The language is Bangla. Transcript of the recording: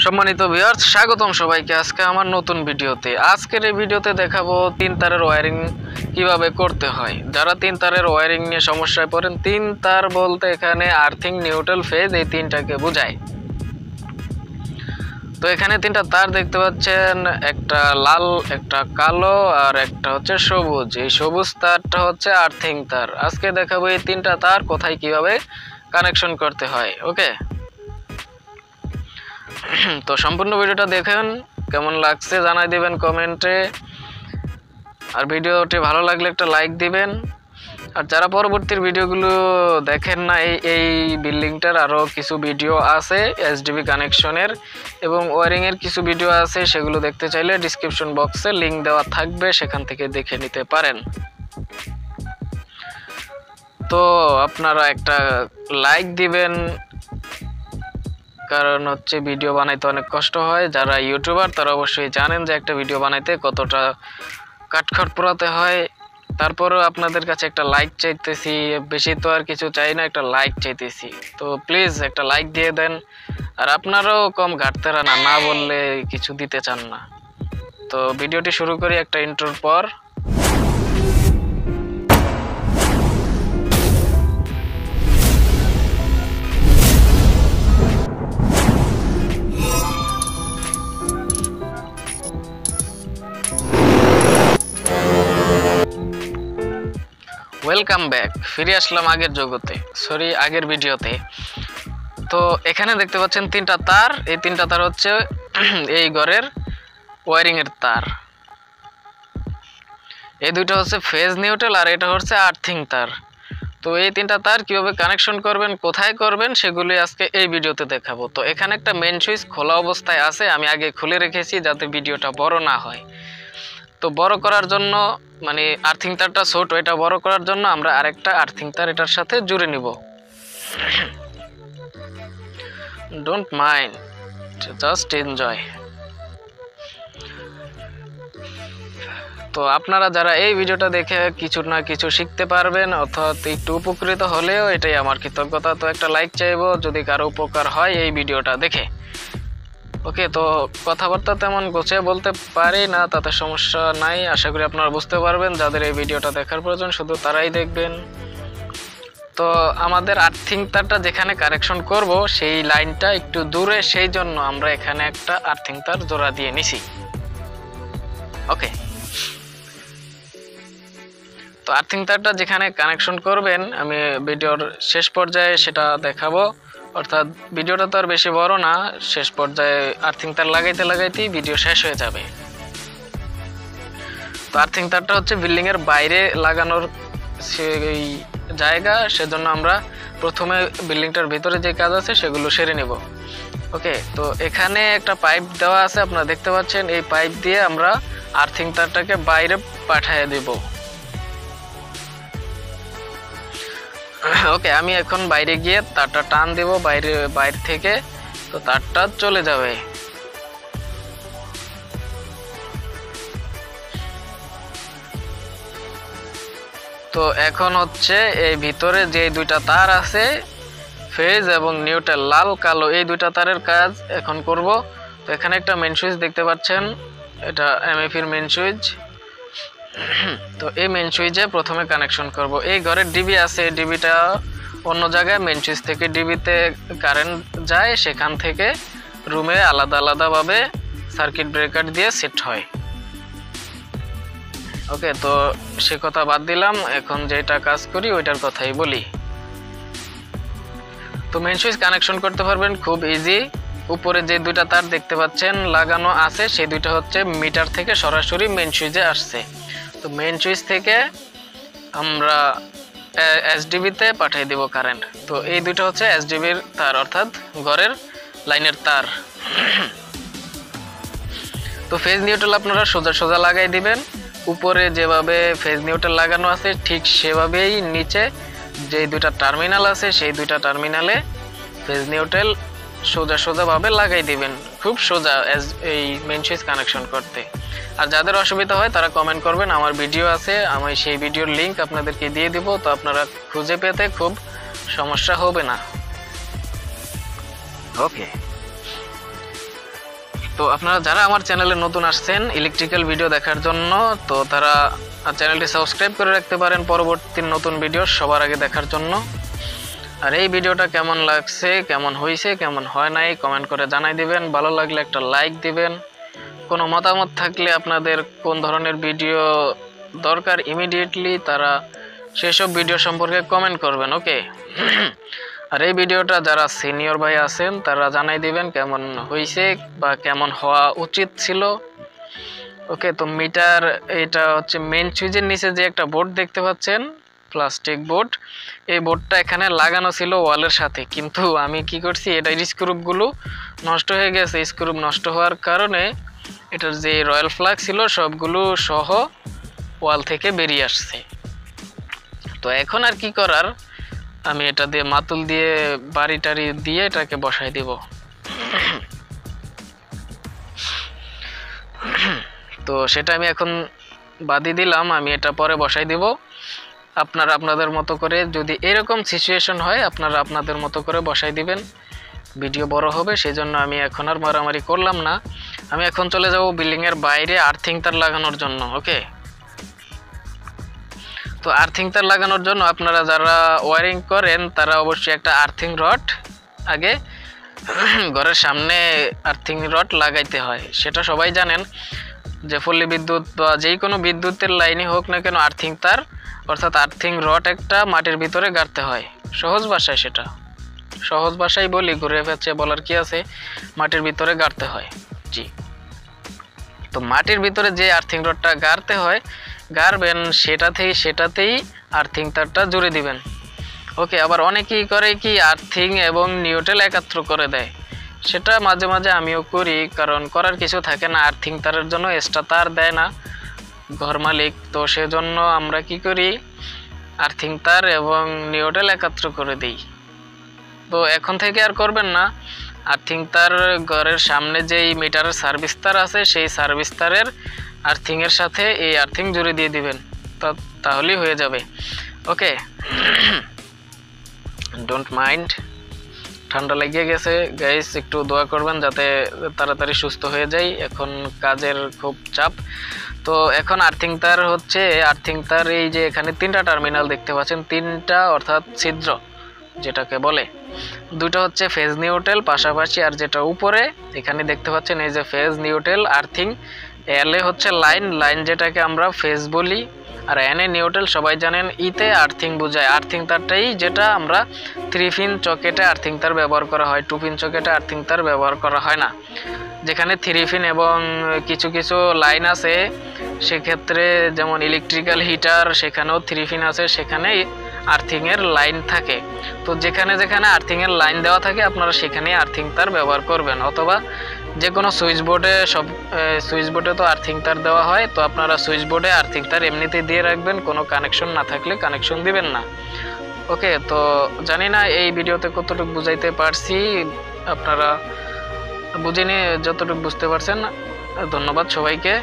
সম্মানিত ভিউয়ার্স, স্বাগতম সবাইকে আজকে আমার নতুন ভিডিওতে। আজকের এই ভিডিওতে দেখাবো তিন তারের ওয়্যারিং কিভাবে করতে হয়। যারা তিন তারের ওয়্যারিং নিয়ে সমস্যায় পড়েন, তিন তার বলতে এখানে আর্থিং, নিউট্রাল, ফেজ এই তিনটাকে বোঝায়। তো এখানে তিনটা তার দেখতে পাচ্ছেন, একটা লাল, একটা কালো আর একটা হচ্ছে সবুজ। এই সবুজ তারটা হচ্ছে আর্থিং তার। আজকে দেখাবো এই তিনটা তার কোথায় কিভাবে কানেকশন করতে হয়। ওকে, তো সম্পূর্ণ ভিডিওটা দেখেন, কেমন লাগছে জানাই দিবেন কমেন্টে। আর ভিডিওটি ভালো লাগলে একটা লাইক দিবেন। আর যারা পরবর্তীর ভিডিওগুলো দেখেন না, এই বিল্ডিংটার আরও কিছু ভিডিও আছে এসডিবি কানেকশনের এবং ওয়ারিংয়ের কিছু ভিডিও আছে, সেগুলো দেখতে চাইলে ডিসক্রিপশন বক্সে লিঙ্ক দেওয়া থাকবে, সেখান থেকে দেখে নিতে পারেন। তো আপনারা একটা লাইক দিবেন, কারণ হচ্ছে ভিডিও বানাইতে অনেক কষ্ট হয়। যারা ইউটিউবার তারা অবশ্যই জানেন যে একটা ভিডিও বানাইতে কতটা কাঠখড় পোড়াতে হয়। তারপরেও আপনাদের কাছে একটা লাইক চাইতেছি, বেশি তো আর কিছু চাই না, একটা লাইক চাইতেছি। তো প্লিজ একটা লাইক দিয়ে দেন। আর আপনারাও কম ঘাটতেরা না, না বললে কিছু দিতে চান না। তো ভিডিওটি শুরু করি একটা ইন্ট্রোর পর। ওয়েলকাম ব্যাক, ফিরে আসলাম আগের জগতে, আগের ভিডিওতে। তো এখানে দেখতে পাচ্ছেন তিনটা তার। এই তিনটা তার হচ্ছে এই ঘরের ওয়ারিংয়ের তার। এই দুইটা হচ্ছে ফেজ নিউট্রাল আর এটা হচ্ছে আর্থিং তার। তো এই তিনটা তার কিভাবে কানেকশন করবেন, কোথায় করবেন, সেগুলি আজকে এই ভিডিওতে দেখাবো। তো এখানে একটা মেন সুইচ খোলা অবস্থায় আছে, আমি আগে খুলে রেখেছি যাতে ভিডিওটা বড় না হয়। তো বড় করার জন্য, মানে আর্থিং তারটা ছোট, এটা বড় করার জন্য আমরা আরেকটা আর্থিং তার এটার সাথে জুড়ে নিব। Don't mind, just enjoy. তো আপনারা যারা এই ভিডিওটা দেখে কিছু না কিছু শিখতে পারবেন, অর্থাৎ একটু উপকৃত হলেও এটাই আমার কৃতজ্ঞতা। তো একটা লাইক চাইবো যদি কারো উপকার হয় এই ভিডিওটা দেখে। ওকে, তো কথাবার্তা তেমন গোছিয়ে বলতে পারি না, তাতে সমস্যা নাই। আশা করি আপনারা বুঝতে পারবেন। যাদের এই ভিডিওটা দেখার প্রয়োজন শুধু তারাই দেখবেন। তো আমাদের আর্থিং তারটা যেখানে কানেকশন করব সেই লাইনটা একটু দূরে, সেই জন্য আমরা এখানে একটা আর্থিং তার জোড়া দিয়ে নিছি। ওকে, তো আর্থিং তারটা যেখানে কানেকশন করবেন আমি ভিডিওর শেষ পর্যায়ে সেটা দেখাবো। অর্থাৎ ভিডিওটা তো আর বেশি বড় না, শেষ পর্যায়ে আর্থিং তার লাগাইতে লাগাইতেই ভিডিও শেষ হয়ে যাবে। তো আর্থিং তারটা হচ্ছে বিল্ডিং এর বাইরে লাগানোর সেই জায়গা, সেজন্য আমরা প্রথমে বিল্ডিংটার ভিতরে যে কাজ আছে সেগুলো সেরে নেব। ওকে, তো এখানে একটা পাইপ দেওয়া আছে, আপনারা দেখতে পাচ্ছেন। এই পাইপ দিয়ে আমরা আর্থিং তারটাকে বাইরে পাঠিয়ে দেব। ওকে, আমি এখন বাইরে গিয়ে তারটা টান দেব বাইরে থেকে, তো তারটা চলে যাবে। তো এখন হচ্ছে এই ভিতরে যে দুইটা তার আছে, ফেজ এবং নিউট্রাল, লাল কালো, এই দুইটা তারের কাজ এখন করব। তো এখানে একটা মেন সুইচ দেখতে পাচ্ছেন, এটা এমএফির মেন সুইচ। তো এই মেন সুইচে প্রথমে কানেকশন করব। এই ঘরের ডিবি আছে, ডিবিটা অন্য জায়গায়, মেন সুইচ থেকে ডিবিতে কারেন্ট যায়, সেখান থেকে রুমে আলাদা আলাদাভাবে সার্কিট ব্রেকার দিয়ে সেট হয়। ওকে, তো সে কথা বাদ দিলাম, এখন যেটা কাজ করি ওইটার কথাই বলি। তো মেন সুইচ কানেকশন করতে পারবেন খুব ইজি। উপরে যে দুইটা তার দেখতে পাচ্ছেন লাগানো আছে, সেই দুইটা হচ্ছে মিটার থেকে সরাসরি মেন সুইচে আসছে। তো মেন সুইচ থেকে আমরা এসডিবিতে পাঠিয়ে দেব কারেন্ট। তো এই দুইটা হচ্ছে এসডিবির তার, অর্থাৎ ঘরের লাইনের তার। তো ফেজ নিউট্রাল আপনারা সোজা সোজা লাগাই দিবেন। উপরে যেভাবে ফেজ নিউট্রাল লাগানো আছে ঠিক সেভাবেই নিচে যে দুইটা টার্মিনাল আছে সেই দুইটা টার্মিনালে ফেজ নিউট্রাল সোজা সোজাভাবে লাগাই দিবেন। খুব সোজা এই মেন সুইচ কানেকশন করতে। আর যাদের অসুবিধা হয় তারা কমেন্ট করবেন, আমার ভিডিও আছে, আমি সেই ভিডিওর লিঙ্ক আপনাদেরকে দিয়ে দিব। তো আপনারা খুঁজে পেতে খুব সমস্যা হবে না। ওকে, তো আপনারা যারা আমার চ্যানেলে নতুন আসছেন ইলেকট্রিক্যাল ভিডিও দেখার জন্য, তো তারা চ্যানেলটি সাবস্ক্রাইব করে রাখতে পারেন পরবর্তী নতুন ভিডিও সবার আগে দেখার জন্য। আর এই ভিডিওটা কেমন লাগছে, কেমন হয়েছে, কেমন হয় নাই কমেন্ট করে জানাই দিবেন। ভালো লাগলে একটা লাইক দিবেন। কোনো মতামত থাকলে আপনাদের কোন ধরনের ভিডিও দরকার ইমিডিয়েটলি তারা সেসব ভিডিও সম্পর্কে কমেন্ট করবেন। ওকে। আর এই ভিডিওটা যারা সিনিয়র ভাই আছেন তারা জানাই দিবেন কেমন হয়েছে বা কেমন হওয়া উচিত ছিল। ওকে। তো মিটার এটা হচ্ছে মেইন সুইচের নিচে যে একটা বোর্ড দেখতে পাচ্ছেন, প্লাস্টিক বোর্ড, এই বোর্ডটা এখানে লাগানো ছিল ওয়ালের সাথে, কিন্তু আমি কি করছি, এটা স্ক্রুপগুলো নষ্ট হয়ে গেছে। স্ক্রুপ নষ্ট হওয়ার কারণে এটার যে রয়্যাল ফ্লাগ ছিল সবগুলো সহ ওয়াল থেকে বেরিয়ে আসছে। তো এখন আর কি করার, আমি এটা দিয়ে মাতুল দিয়ে বাড়ি টাড়ি দিয়ে এটাকে বসাই দিব। তো সেটা আমি এখন বাদি দিলাম, আমি এটা পরে বসাই দিব। আপনারা আপনাদের মতো করে, যদি এরকম সিচুয়েশন হয় আপনারা আপনাদের মতো করে বসাই দিবেন। ভিডিও বড় হবে সেই জন্য আমি এখন আর মারামারি করলাম না। আমি এখন চলে যাব বিল্ডিংয়ের বাইরে আর্থিং তার লাগানোর জন্য। ওকে। তো আর্থিং তার লাগানোর জন্য আপনারা যারা ওয়ারিং করেন তারা অবশ্যই একটা আর্থিং রড আগে ঘরের সামনে আর্থিং রড লাগাইতে হয়। সেটা সবাই জানেন যে পল্লী বিদ্যুৎ বা যেই কোনো বিদ্যুতের লাইনই হোক না কেন আর্থিং তার অর্থাৎ আর্থিং রড একটা মাটির ভিতরে গাড়তে হয়। সহজ ভাষায়, সেটা সহজ ভাষায় বলি, ঘুরে ফেঁচে বলার কি আছে, মাটির ভিতরে গাড়তে হয়। জি। তো মাটির ভিতরে যে আর্থিং রডটা গাড়তে হয়, গাড়বেন সেটাতেই আর্থিং তারটা জুড়ে দিবেন। ওকে। আবার অনেকেই করে কি আর্থিং এবং নিউট্রাল একাত্র করে দেয়, সেটা মাঝে মাঝে আমিও করি, কারণ করার কিছু থাকে না। আর্থিং তারের জন্য এক্সট্রা তার দেয় না ঘর মালিক, তো সেজন্য আমরা কি করি, আর্থিং তার এবং নিউট্রাল একাত্র করে দিই। তো এখন থেকে আর করবেন না, আর্থিং তার ঘরের সামনে যেই মিটারের সার্ভিস তার আছে সেই সার্ভিস তারের আর্থিংয়ের সাথে এই আর্থিং জুড়ে দিয়ে দিবেন, তাহলেই হয়ে যাবে। ওকে। ডোন্ট মাইন্ড, ঠান্ডা লেগে গেছে গাইস, একটু দোয়া করবেন যাতে তাড়াতাড়ি সুস্থ হয়ে যাই, এখন কাজের খুব চাপ। তো এখন আর্থিং তার হচ্ছে, আর্থিং তার এই যে এখানে 3টা টার্মিনাল দেখতে পাচ্ছেন, 3টা অর্থাৎ ছিদ্র যেটাকে বলে, 2টা হচ্ছে ফেজ নিউট্রাল পাশাপাশি, আর যেটা উপরে এখানে দেখতে পাচ্ছেন এই যে ফেজ নিউট্রাল আর্থিং, এলে হচ্ছে লাইন যেটাকে আমরা ফেজ বলি, আর এনে নিউট্রাল সবাই জানেন, ইতে আর্থিং বোঝায়। আর্থিং তারটাই যেটা আমরা 3 পিন চকেটে আর্থিং তার ব্যবহার করা হয়, 2 পিন চকেটে আর্থিং তার ব্যবহার করা হয় না। যেখানে 3 পিন এবং কিছু কিছু লাইন আছে, সেক্ষেত্রে যেমন ইলেকট্রিক্যাল হিটার সেখানেও 3 পিন আছে, সেখানে আর্থিংয়ের লাইন থাকে। তো যেখানে যেখানে আর্থিংয়ের লাইন দেওয়া থাকে আপনারা সেখানেই আর্থিং তার ব্যবহার করবেন, অথবা যে কোনো সুইচ বোর্ডে তো আর্থিং তার দেওয়া হয়, তো আপনারা সুইচ বোর্ডে আর্থিং তার এমনিতেই দিয়ে রাখবেন, কোনো কানেকশন না থাকলে কানেকশন দিবেন না। ওকে। তো জানি না এই ভিডিওতে কতটুকু বুঝাইতে পারছি, আপনারা বুঝে নিয়ে যতটুকু বুঝতে পারছেন। ধন্যবাদ সবাইকে।